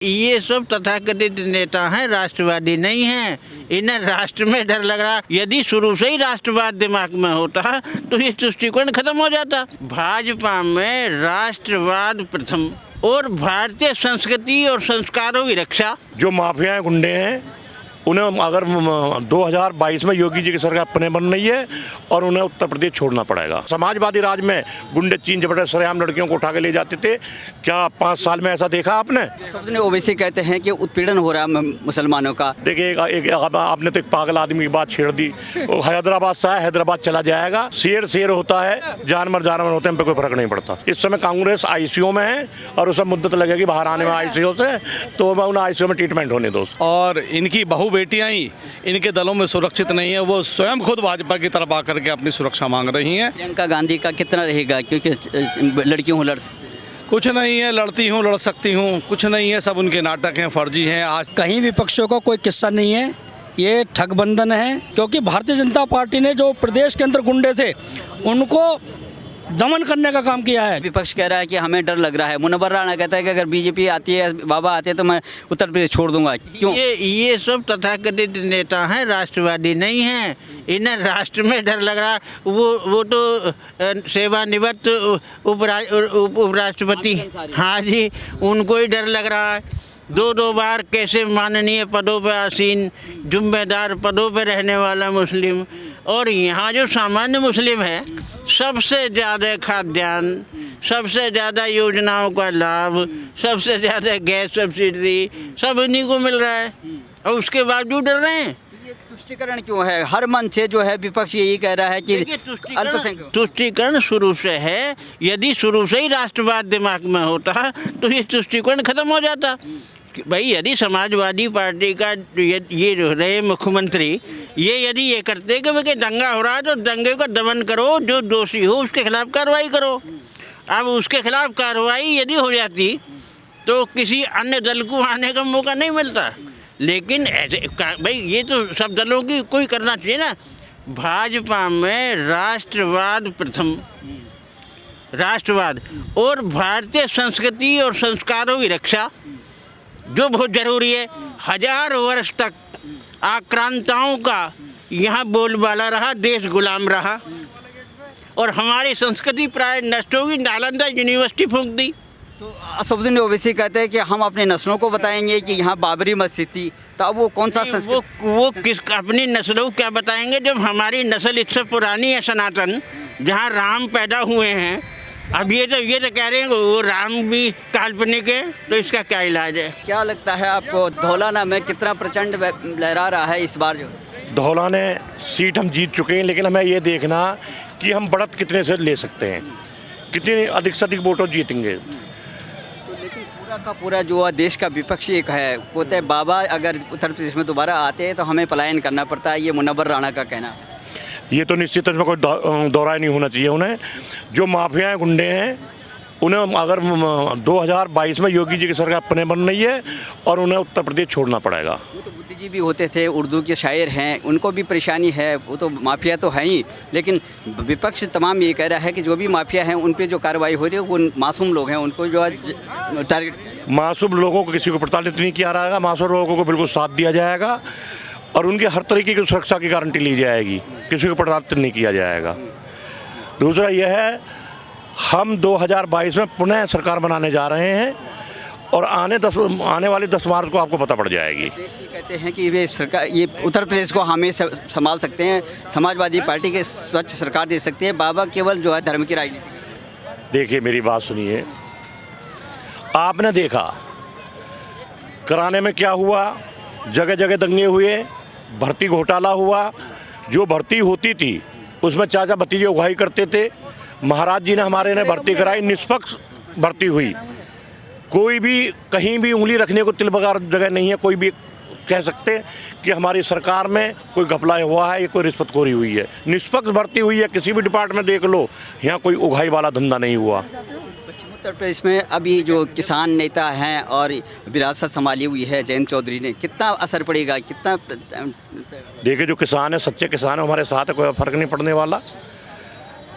ये सब तथाकथित नेता हैं, राष्ट्रवादी नहीं हैं। इन्हें राष्ट्र में डर लग रहा। यदि शुरू से ही राष्ट्रवाद दिमाग में होता तो ये दृष्टिकोण खत्म हो जाता। भाजपा में राष्ट्रवाद प्रथम और भारतीय संस्कृति और संस्कारों की रक्षा। जो माफिया गुंडे हैं उन्हें अगर 2022 में योगी जी की सरकार अपने बन रही है और उन्हें उत्तर प्रदेश छोड़ना पड़ेगा। समाजवादी राज में गुंडे चीन झपटे सरेआम लड़कियों को उठा के ले जाते थे। क्या 5 साल में ऐसा देखा आपने? सब ओवैसी कहते हैं कि उत्पीड़न हो रहा है मुसलमानों का। देखिए आपने तो एक पागल आदमी की बात छेड़ दी। वो हैदराबाद से आया, हैदराबाद चला जाएगा। शेर होता है, जानवर होते हैं, पे कोई फर्क नहीं पड़ता। इस समय कांग्रेस आईसीयू में है और उसे मुद्दत लगेगी बाहर आने में आईसीयू से, तो मैं उन्हें आईसीयू में ट्रीटमेंट होने दो। और इनकी बहु बेटियां ही इनके दलों में सुरक्षित नहीं है। वो स्वयं खुद भाजपा की तरफ आकर के अपनी सुरक्षा मांग रही हैं। प्रियंका गांधी का कितना रहेगा, क्योंकि लड़कियों को लड़ कुछ नहीं है, लड़ती हूँ, लड़ सकती हूँ, कुछ नहीं है, सब उनके नाटक हैं, फर्जी हैं। आज कहीं विपक्षों का कोई किस्सा नहीं है, ये ठगबंधन है। क्योंकि भारतीय जनता पार्टी ने जो प्रदेश के अंदर गुंडे थे उनको दमन करने का काम किया है। विपक्ष कह रहा है कि हमें डर लग रहा है। मुनव्वर राणा कहता है कि अगर बीजेपी आती है, बाबा आते हैं, तो मैं उत्तर प्रदेश छोड़ दूंगा। क्यों? ये सब तथाकथित नेता हैं, राष्ट्रवादी नहीं हैं। इन्हें राष्ट्र में डर लग रहा। वो तो सेवानिवृत्त उपराष्ट्रपति, हाँ जी, उनको ही डर लग रहा है। 2 बार कैसे माननीय पदों पर आसीन, जिम्मेदार पदों पर रहने वाला मुस्लिम, और यहाँ जो सामान्य मुस्लिम है, सबसे ज़्यादा खाद्यान्न, सबसे ज़्यादा योजनाओं का लाभ, सबसे ज़्यादा गैस सब्सिडी सब इन्हीं को मिल रहा है, और उसके बावजूद डर रहे हैं। ये तुष्टिकरण क्यों है? हर मंच से जो है विपक्ष यही कह रहा है कि तुष्टिकरण शुरू से है। यदि शुरू से ही राष्ट्रवाद दिमाग में होता तो ये तुष्टिकरण खत्म हो जाता। भाई, यदि समाजवादी पार्टी का ये जो रहे मुख्यमंत्री, यदि ये करते कि दंगा हो रहा है तो दंगे का दमन करो, जो दोषी हो उसके खिलाफ कार्रवाई करो। अब उसके खिलाफ कार्रवाई यदि हो जाती तो किसी अन्य दल को आने का मौका नहीं मिलता। लेकिन ऐसे भाई, ये तो सब दलों की कोई करना चाहिए ना। भाजपा में राष्ट्रवाद प्रथम, राष्ट्रवाद और भारतीय संस्कृति और संस्कारों की रक्षा, जो बहुत ज़रूरी है। 1000 वर्ष तक आक्रांताओं का यहाँ बोलबाला रहा, देश गुलाम रहा, और हमारी संस्कृति प्राय नष्ट होगी। नालंदा यूनिवर्सिटी फूंक दी। तो असदुद्दीन ओवैसी कहते हैं कि हम अपने नस्लों को बताएंगे कि यहाँ बाबरी मस्जिद थी, तो अब वो कौन सा वो किस अपनी नस्लों को क्या बताएंगे जब हमारी नस्ल इससे पुरानी है, सनातन, जहाँ राम पैदा हुए हैं। अब ये तो कह रहे हैं वो राम भी काल्पनिक है, तो इसका क्या इलाज है? क्या लगता है आपको धौलाना में कितना प्रचंड लहरा रहा है इस बार? जो धौलाने सीट हम जीत चुके हैं, लेकिन हमें ये देखना कि हम बढ़त कितने से ले सकते हैं, कितनी अधिक से अधिक वोटों जीतेंगे। तो लेकिन पूरा का पूरा जो देश का विपक्ष एक है, वो तो बाबा अगर उत्तर प्रदेश में दोबारा आते हैं तो हमें पलायन करना पड़ता है, ये मुनव्वर राणा का कहना है। ये तो निश्चित इसमें कोई दौरा नहीं होना चाहिए। उन्हें जो माफिया गुंडे हैं उन्हें अगर 2022 में योगी जी की सरकार अपने बन रही है और उन्हें उत्तर प्रदेश छोड़ना पड़ेगा। वो तो बुद्धिजीवी होते थे, उर्दू के शायर हैं, उनको भी परेशानी है। वो तो माफिया तो है ही, लेकिन विपक्ष तमाम ये कह रहा है कि जो भी माफिया हैं उन पे जो कार्रवाई हो रही है वो मासूम लोग हैं, उनको जो है टारगेट। मासूम लोगों को किसी को प्रताड़ित नहीं किया जाएगा, मासूम लोगों को बिल्कुल साथ दिया जाएगा और उनकी हर तरीके की सुरक्षा की गारंटी ली जाएगी, किसी को प्रताड़ित नहीं किया जाएगा। दूसरा यह है, हम 2022 में पुनः सरकार बनाने जा रहे हैं और आने वाली 10 मार्च को आपको पता पड़ जाएगी। कहते हैं कि ये सरकार, ये उत्तर प्रदेश को हमें संभाल सकते हैं, समाजवादी पार्टी के स्वच्छ सरकार दे सकती है, बाबा केवल जो है धर्म की राजनीति। देखिए मेरी बात सुनिए, आपने देखा कराने में क्या हुआ, जगह जगह दंगे हुए, भर्ती घोटाला हुआ। जो भर्ती होती थी उसमें चाचा भतीजे उगाही करते थे। महाराज जी ने हमारे ने भर्ती कराई, निष्पक्ष भर्ती हुई, कोई भी कहीं भी उंगली रखने को तिल बगार जगह नहीं है। कोई भी कह सकते कि हमारी सरकार में कोई घपला हुआ है या कोई रिश्वतखोरी हुई है। निष्पक्ष भर्ती हुई है, किसी भी डिपार्टमेंट देख लो, यहाँ कोई उगाही वाला धंधा नहीं हुआ। पश्चिम उत्तर प्रदेश में अभी जो किसान नेता हैं और विरासत संभाली हुई है जयंत चौधरी ने, कितना असर पड़ेगा? कितना? देखिए जो किसान है, सच्चे किसान है, हमारे साथ है, कोई फर्क नहीं पड़ने वाला।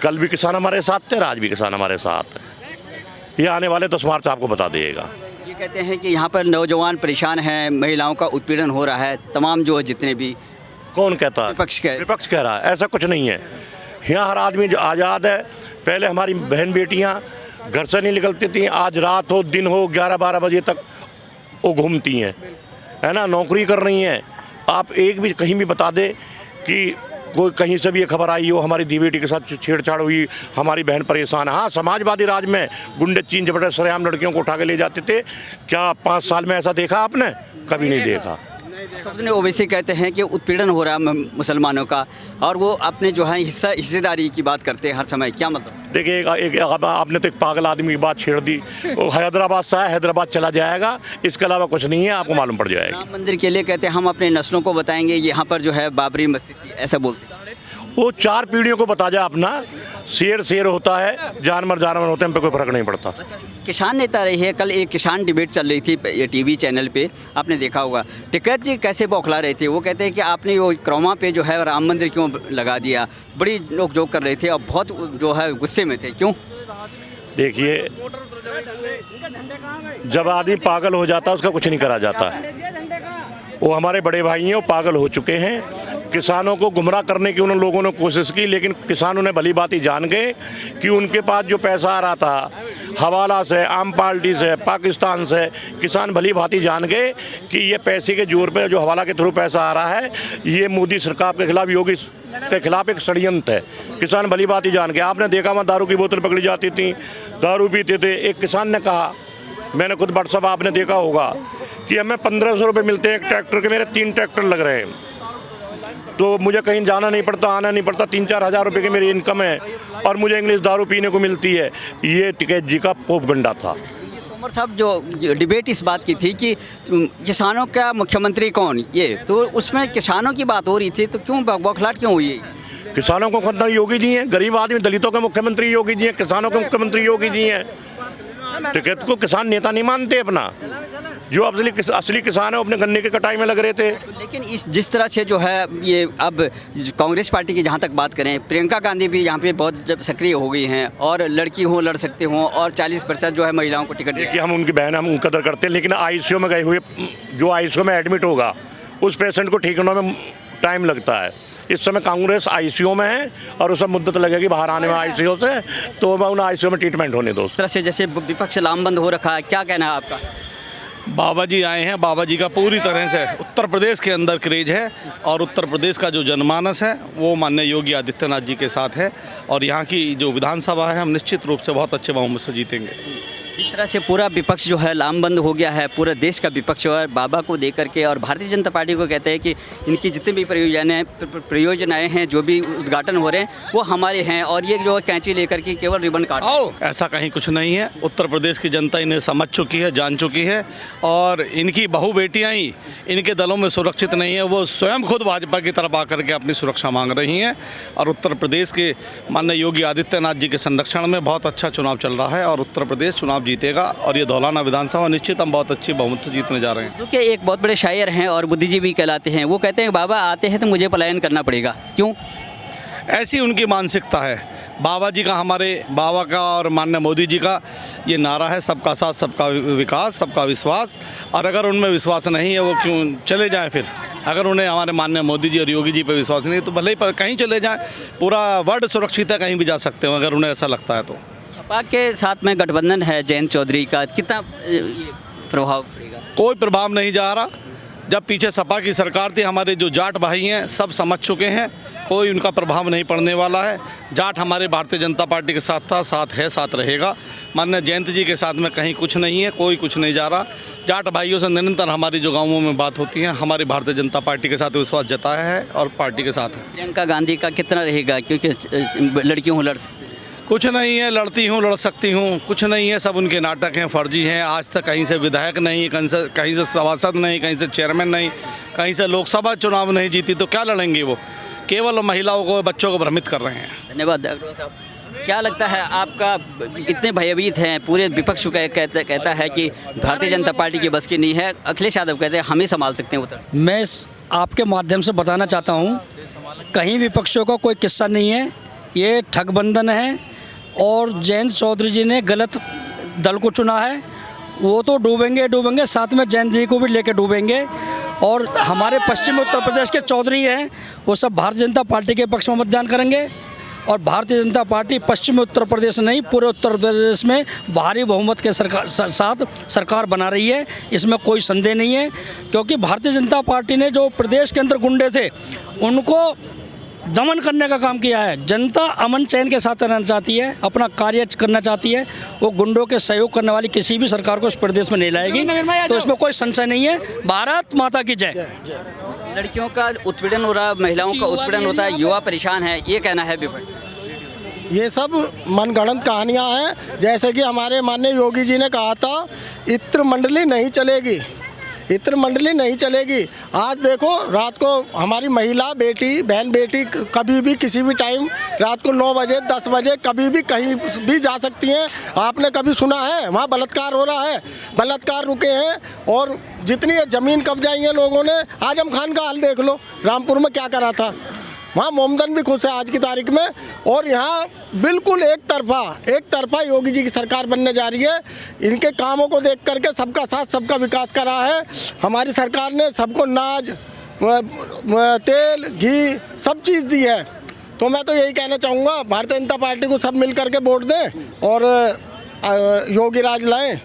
कल भी किसान हमारे साथ थे, आज भी किसान हमारे साथ है। ये आने वाले 10 मार्च आपको बता देगा। ये कहते हैं कि यहाँ पर नौजवान परेशान हैं, महिलाओं का उत्पीड़न हो रहा है, तमाम जो जितने भी कौन कहता है? विपक्ष कह रहा है। ऐसा कुछ नहीं है। यहाँ हर आदमी जो आज़ाद है। पहले हमारी बहन बेटियाँ घर से नहीं निकलती थी, आज रात हो दिन हो 11-12 बजे तक वो घूमती हैं, है ना, नौकरी कर रही हैं। आप एक भी कहीं भी बता दे कि कोई कहीं से भी ये खबर आई हो हमारी दी बेटी के साथ छेड़छाड़ हुई, हमारी बहन परेशान है। हाँ, समाजवादी राज में गुंडे चीन झपटे सरेआम लड़कियों को उठा के ले जाते थे। क्या 5 साल में ऐसा देखा आपने? कभी नहीं देखा। सबने ओवैसी कहते हैं कि उत्पीड़न हो रहा है मुसलमानों का, और वो अपने जो है हिस्सेदारी की बात करते हैं हर समय। क्या मतलब? देखिए, आपने तो एक पागल आदमी की बात छेड़ दी। वो हैदराबाद से आया, हैदराबाद चला जाएगा, इसके अलावा कुछ नहीं है, आपको मालूम पड़ जाएगा। राम मंदिर के लिए कहते हैं हम अपने नस्लों को बताएंगे, यहाँ पर जो है बाबरी मस्जिद थी, ऐसा बोलते हैं। वो 4 पीढ़ियों को बता जा अपना। शेर होता है, जानवर होते हैं, हम पे कोई फर्क नहीं पड़ता। किसान नेता रही है, कल एक किसान डिबेट चल रही थी ये टीवी चैनल पे, आपने देखा होगा। टिकैत जी कैसे बौखला रहे थे, वो कहते हैं कि आपने वो क्रोमा पे जो है राम मंदिर क्यों लगा दिया, बड़ी नोक-झोंक कर रहे थे और बहुत जो है गुस्से में थे। क्यों? देखिए, जब आदमी पागल हो जाता है उसका कुछ नहीं करा जाता है। वो हमारे बड़े भाई हैं, वो पागल हो चुके हैं। किसानों को गुमराह करने की उन लोगों ने कोशिश की, लेकिन किसानों ने भली बात ही जान गए कि उनके पास जो पैसा आ रहा था हवाला से, आम पार्टी से, पाकिस्तान से, किसान भली भांति जान गए कि ये पैसे के जोर पे जो हवाला के थ्रू पैसा आ रहा है, ये मोदी सरकार के खिलाफ, योगी के खिलाफ एक षड्यंत्र है। किसान भली बात ही जान गए। आपने देखा वहाँ दारू की बोतल पकड़ी जाती थी, दारू पीते थे। एक किसान ने कहा, मैंने खुद व्हाट्सअप, आपने देखा होगा, कि हमें 1500 रुपये मिलते हैं एक ट्रैक्टर के, मेरे 3 ट्रैक्टर लग रहे हैं, तो मुझे कहीं जाना नहीं पड़ता, आना नहीं पड़ता, 3-4 हज़ार रुपये की मेरी इनकम है और मुझे इंग्लिश दारू पीने को मिलती है। ये टिकैत जी का पोपगंडा था। तोमर साहब, जो डिबेट इस बात की थी कि किसानों का मुख्यमंत्री कौन, ये तो उसमें किसानों की बात हो रही थी, तो क्यों बौखलाहट क्यों हुई? किसानों को मुख्यमंत्री योगी जी हैं, गरीब आदमी दलितों के मुख्यमंत्री योगी जी हैं, किसानों के मुख्यमंत्री योगी जी हैं। टिकैत को किसान नेता नहीं मानते अपना। जो असली किसान है, अपने गन्ने की कटाई में लग रहे थे। लेकिन जिस तरह से जो है ये अब कांग्रेस पार्टी की जहाँ तक बात करें, प्रियंका गांधी भी यहाँ पे बहुत सक्रिय हो गई हैं, और लड़की हो लड़ सकते हों, और 40% जो है महिलाओं को टिकट दिया। कि हम उनकी बहन, हम उनकी कदर करते हैं, लेकिन ICU में गए हुए, जो ICU में एडमिट होगा उस पेशेंट को ठीक होने में टाइम लगता है। इस समय कांग्रेस ICU में है और उसे मुद्दत लगेगी बाहर आने में ICU से, तो मैं उन ICU में ट्रीटमेंट होने दो। इस तरह से जैसे विपक्ष लामबंद हो रखा है, क्या कहना है आपका? बाबा जी आए हैं, बाबा जी का पूरी तरह से उत्तर प्रदेश के अंदर क्रेज है, और उत्तर प्रदेश का जो जनमानस है वो माननीय योगी आदित्यनाथ जी के साथ है, और यहाँ की जो विधानसभा है हम निश्चित रूप से बहुत अच्छे बहुमत से जीतेंगे। जिस तरह से पूरा विपक्ष जो है लामबंद हो गया है, पूरे देश का विपक्ष और बाबा को देकर के, और भारतीय जनता पार्टी को कहते हैं कि इनकी जितनी भी परियोजनाएं हैं, जो भी उद्घाटन हो रहे हैं वो हमारे हैं, और ये जो कैंची लेकर के केवल रिबन काट। ऐसा कहीं कुछ नहीं है। उत्तर प्रदेश की जनता इन्हें समझ चुकी है, जान चुकी है, और इनकी बहू बेटियाँ ही इनके दलों में सुरक्षित नहीं है। वो स्वयं खुद भाजपा की तरफ आकर के अपनी सुरक्षा मांग रही हैं, और उत्तर प्रदेश के माननीय योगी आदित्यनाथ जी के संरक्षण में बहुत अच्छा चुनाव चल रहा है, और उत्तर प्रदेश चुनाव जीतेगा, और ये धौलाना विधानसभा निश्चित हम बहुत अच्छी बहुमत से जीतने जा रहे हैं। क्योंकि एक बहुत बड़े शायर हैं और बुद्धिजीवी कहलाते हैं, वो कहते हैं बाबा आते हैं तो मुझे पलायन करना पड़ेगा। क्यों? ऐसी उनकी मानसिकता है। बाबा जी का, हमारे बाबा का और माननीय मोदी जी का ये नारा है, सबका साथ, सबका विकास, सबका विश्वास, और अगर उनमें विश्वास नहीं है वो क्यों चले जाएं फिर? अगर उन्हें हमारे माननीय मोदी जी और योगी जी पे विश्वास नहीं है तो भले ही कहीं चले जाएं, पूरा वर्ल्ड सुरक्षित है, कहीं भी जा सकते हो अगर उन्हें ऐसा लगता है तो। सपा के साथ में गठबंधन है जयंत चौधरी का, कितना प्रभाव पड़ेगा? कोई प्रभाव नहीं जा रहा। जब पीछे सपा की सरकार थी, हमारे जो जाट भाई हैं सब समझ चुके हैं, कोई उनका प्रभाव नहीं पड़ने वाला है। जाट हमारे भारतीय जनता पार्टी के साथ था, साथ है, साथ रहेगा। माननीय जयंत जी के साथ में कहीं कुछ नहीं है, कोई कुछ नहीं जा रहा। जाट भाइयों से निरंतर हमारी जो गाँवों में बात होती है, हमारी भारतीय जनता पार्टी के साथ विश्वास जताया है और पार्टी के साथ है। प्रियंका गांधी का कितना रहेगा, क्योंकि लड़कियों लड़ सकती? कुछ नहीं है, लड़ती हूँ, लड़ सकती हूँ, कुछ नहीं है, सब उनके नाटक हैं, फर्जी हैं। आज तक कहीं से विधायक नहीं, कहीं से सभासद नहीं, कहीं से चेयरमैन नहीं, कहीं से लोकसभा चुनाव नहीं जीती, तो क्या लड़ेंगे वो? केवल महिलाओं को, बच्चों को भ्रमित कर रहे हैं। धन्यवाद अग्रवाल साहब। क्या लगता है आपका, इतने भयभीत हैं, पूरे विपक्ष कहता है कि भारतीय जनता पार्टी की बस की नहीं है, अखिलेश यादव कहते हैं हम ही संभाल सकते हैं उत्तर? मैं आपके माध्यम से बताना चाहता हूँ, कहीं विपक्षियों का कोई किस्सा नहीं है, ये ठगबंधन है, और जयंत चौधरी जी ने गलत दल को चुना है, वो तो डूबेंगे डूबेंगे, साथ में जैन जी को भी लेके डूबेंगे। और हमारे पश्चिमी उत्तर प्रदेश के चौधरी हैं, वो सब भारतीय जनता पार्टी के पक्ष में मतदान करेंगे। और भारतीय जनता पार्टी पश्चिमी उत्तर प्रदेश नहीं, पूरे उत्तर प्रदेश में भारी बहुमत के साथ सरकार बना रही है, इसमें कोई संदेह नहीं है। क्योंकि भारतीय जनता पार्टी ने जो प्रदेश के अंदर गुंडे थे उनको दमन करने का काम किया है। जनता अमन चैन के साथ रहना चाहती है, अपना कार्य करना चाहती है। वो गुंडों के सहयोग करने वाली किसी भी सरकार को इस प्रदेश में नहीं लाएगी, तो इसमें कोई संशय नहीं है। भारत माता की जय। लड़कियों का उत्पीड़न हो रहा है, महिलाओं का उत्पीड़न होता है, युवा परेशान है, ये कहना है विपक्ष। ये सब मनगढ़ंत कहानियाँ हैं। जैसे कि हमारे माननीय योगी जी ने कहा था, इत्र मंडली नहीं चलेगी, इत्र मंडली नहीं चलेगी। आज देखो, रात को हमारी महिला बेटी, बहन बेटी कभी भी किसी भी टाइम रात को 9 बजे 10 बजे कभी भी कहीं भी जा सकती हैं। आपने कभी सुना है वहाँ बलात्कार हो रहा है? बलात्कार रुके हैं। और जितनी ज़मीन कब्जाई है लोगों ने, आजम खान का हाल देख लो, रामपुर में क्या करा था। वहाँ मोमदन भी खुश है आज की तारीख में। और यहाँ बिल्कुल एक तरफा योगी जी की सरकार बनने जा रही है। इनके कामों को देख करके सबका साथ सबका विकास करा है। हमारी सरकार ने सबको नाज, तेल, घी सब चीज़ दी है। तो मैं तो यही कहना चाहूँगा, भारतीय जनता पार्टी को सब मिल करके वोट दें और योगी राज लाएं।